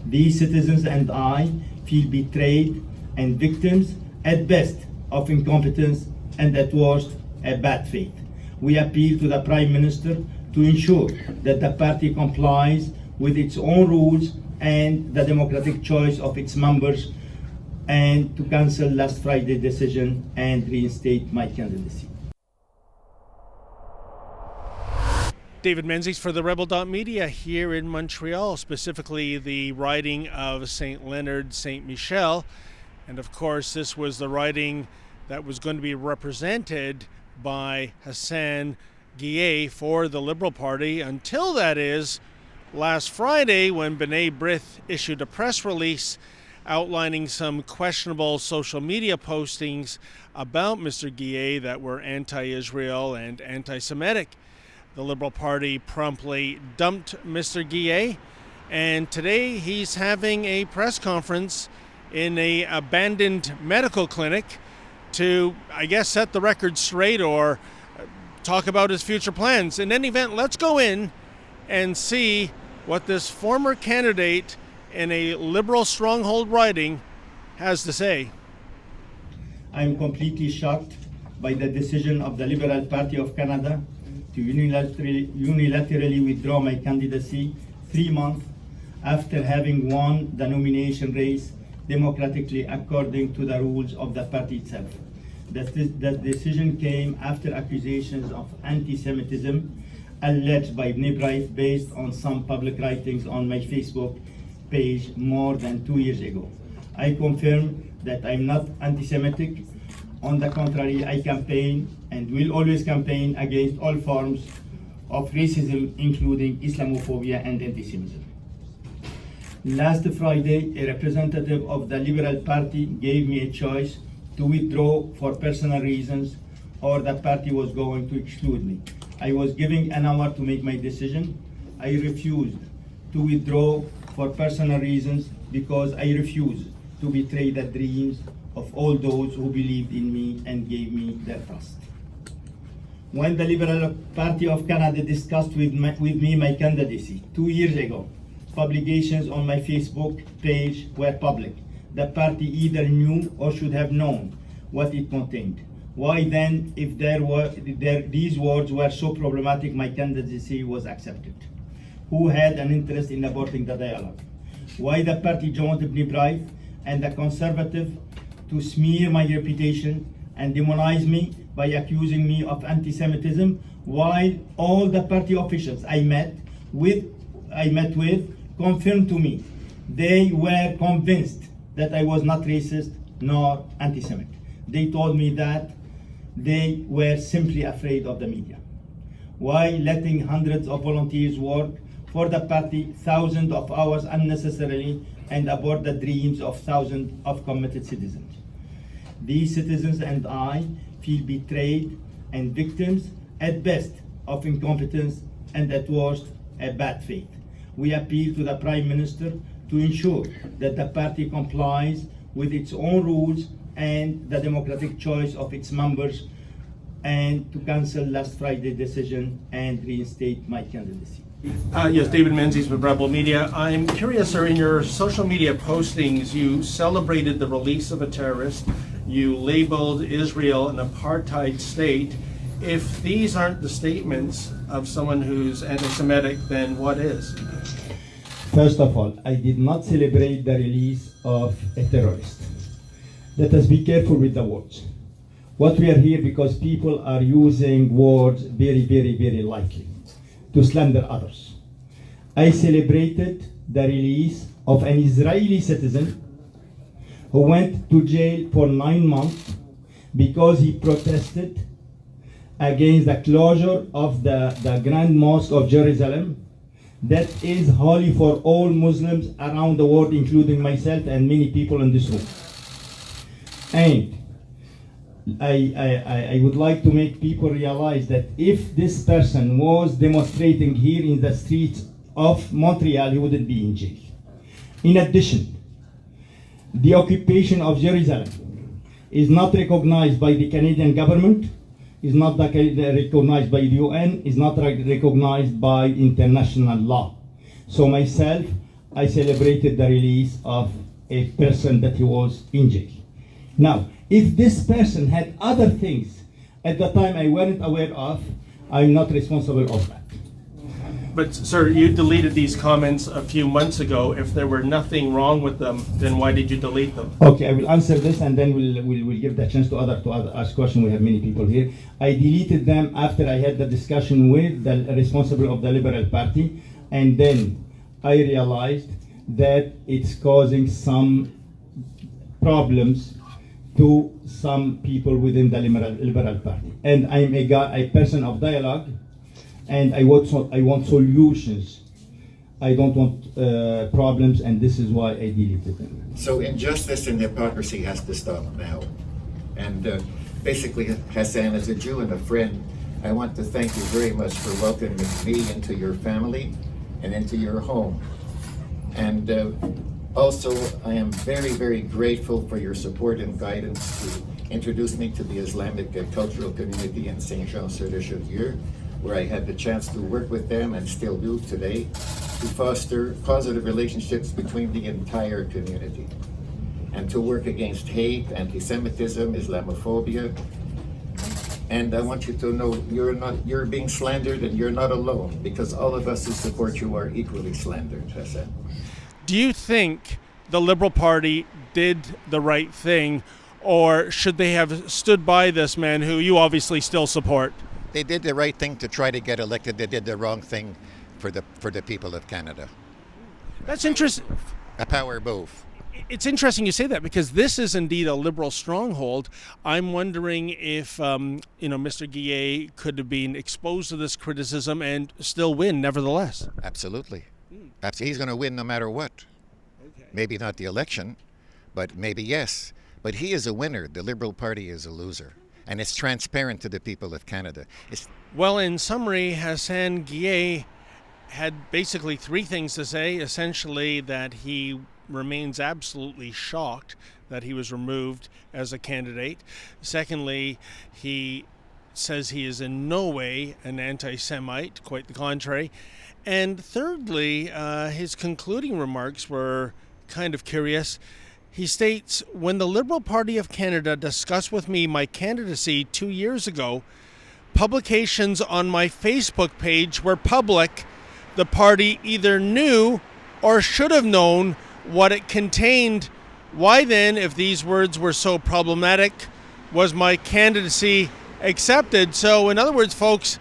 These citizens and I feel betrayed and victims at best of incompetence and at worst a bad faith. We appeal to the Prime Minister to ensure that the party complies with its own rules and the democratic choice of its members, and to cancel last Friday's decision and reinstate my candidacy. David Menzies for the Rebel.media here in Montreal, specifically the riding of Saint-Leonard-Saint-Michel. And of course, this was the riding that was going to be represented by Hassan Guillet for the Liberal Party until, that is, last Friday when Brith issued a press release outlining some questionable social media postings about Mr. Guillet that were anti-Israel and anti-Semitic. The Liberal Party promptly dumped Mr. Guillet, and today he's having a press conference in an abandoned medical clinic to, I guess, set the record straight or talk about his future plans. In any event, let's go in and see what this former candidate in a Liberal stronghold riding has to say. I am completely shocked by the decision of the Liberal Party of Canada to unilaterally withdraw my candidacy 3 months after having won the nomination race democratically according to the rules of the party itself. That decision came after accusations of anti-Semitism alleged by Brith based on some public writings on my Facebook page more than 2 years ago. I confirm that I'm not anti-Semitic. On the contrary, I campaign and will always campaign against all forms of racism, including Islamophobia and anti-Semitism. Last Friday, a representative of the Liberal Party gave me a choice to withdraw for personal reasons, or the party was going to exclude me. I was given an hour to make my decision. I refused to withdraw for personal reasons because I refuse to betray the dreams of all those who believed in me and gave me their trust. When the Liberal Party of Canada discussed with me my candidacy 2 years ago, publications on my Facebook page were public. The party either knew or should have known what it contained. Why then, if these words were so problematic, my candidacy was accepted? Who had an interest in aborting the dialogue? Why the party joined Brith and the Conservative to smear my reputation and demonize me by accusing me of anti-Semitism, while all the party officials I met with confirmed to me they were convinced that I was not racist nor anti-Semitic. They told me that they were simply afraid of the media. Why letting hundreds of volunteers work for the party thousands of hours unnecessarily and abort the dreams of thousands of committed citizens? These citizens and I feel betrayed and victims at best of incompetence and at worst a bad faith. We appeal to the Prime Minister to ensure that the party complies with its own rules and the democratic choice of its members, and to cancel last Friday's decision and reinstate my candidacy. Yes, David Menzies with Rebel Media. I'm curious, sir, in your social media postings, you celebrated the release of a terrorist. You labeled Israel an apartheid state. If these aren't the statements of someone who's anti-Semitic, then what is? First of all, I did not celebrate the release of a terrorist. Let us be careful with the words. What we are here because people are using words very, very, very lightly to slander others. I celebrated the release of an Israeli citizen who went to jail for 9 months because he protested against the closure of the Grand Mosque of Jerusalem that is holy for all Muslims around the world, including myself and many people in this room. And I would like to make people realize that if this person was demonstrating here in the streets of Montreal, he wouldn't be in jail. In addition, the occupation of Jerusalem is not recognized by the Canadian government, is not recognized by the UN, is not recognized by international law. So myself, I celebrated the release of a person that he was in jail. Now, if this person had other things at the time I weren't aware of, I'm not responsible of that. But sir, you deleted these comments a few months ago. If there were nothing wrong with them, then why did you delete them? Okay, I will answer this and then we'll give the chance to other ask questions. We have many people here. I deleted them after I had the discussion with the responsible of the Liberal Party, and then I realized that it's causing some problems to some people within the Liberal Party. And I'm a person of dialogue, and I want solutions. I don't want problems, and this is why I deleted them. So injustice and hypocrisy has to stop now. And basically, Hassan, as a Jew and a friend, I want to thank you very much for welcoming me into your family and into your home. And also, I am very, very grateful for your support and guidance to introduce me to the Islamic cultural community in Saint-Jean-sur-Richelieu, where I had the chance to work with them and still do today to foster positive relationships between the entire community and to work against hate, anti-Semitism, Islamophobia. And I want you to know you're being slandered, and you're not alone, because all of us who support you are equally slandered, Hassan. Do you think the Liberal Party did the right thing, or should they have stood by this man who you obviously still support? They did the right thing to try to get elected. They did the wrong thing for the people of Canada. That's interesting. A power move. It's interesting you say that, because this is indeed a Liberal stronghold. I'm wondering if Mr. Guillet could have been exposed to this criticism and still win nevertheless. Absolutely. He's going to win no matter what. Okay. Maybe not the election, but maybe yes. But he is a winner. The Liberal Party is a loser. And it's transparent to the people of Canada. Well, in summary, Hassan Guillet had basically three things to say. Essentially, that he remains absolutely shocked that he was removed as a candidate. Secondly, he says he is in no way an anti-Semite, quite the contrary. And thirdly, his concluding remarks were kind of curious. He states, when the Liberal Party of Canada discussed with me my candidacy 2 years ago, publications on my Facebook page were public. The party either knew or should have known what it contained. Why then, if these words were so problematic, was my candidacy accepted? So in other words, folks,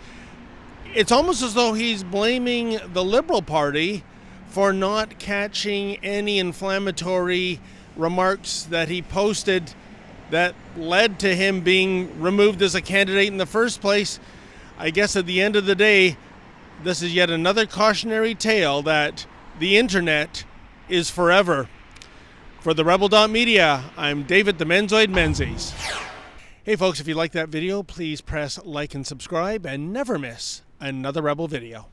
it's almost as though he's blaming the Liberal Party for not catching any inflammatory remarks that he posted that led to him being removed as a candidate in the first place. I guess at the end of the day, this is yet another cautionary tale that the internet is forever. For the Rebel.media, I'm David the Menzoid Menzies. Hey folks, if you like that video, please press like and subscribe and never miss another Rebel video.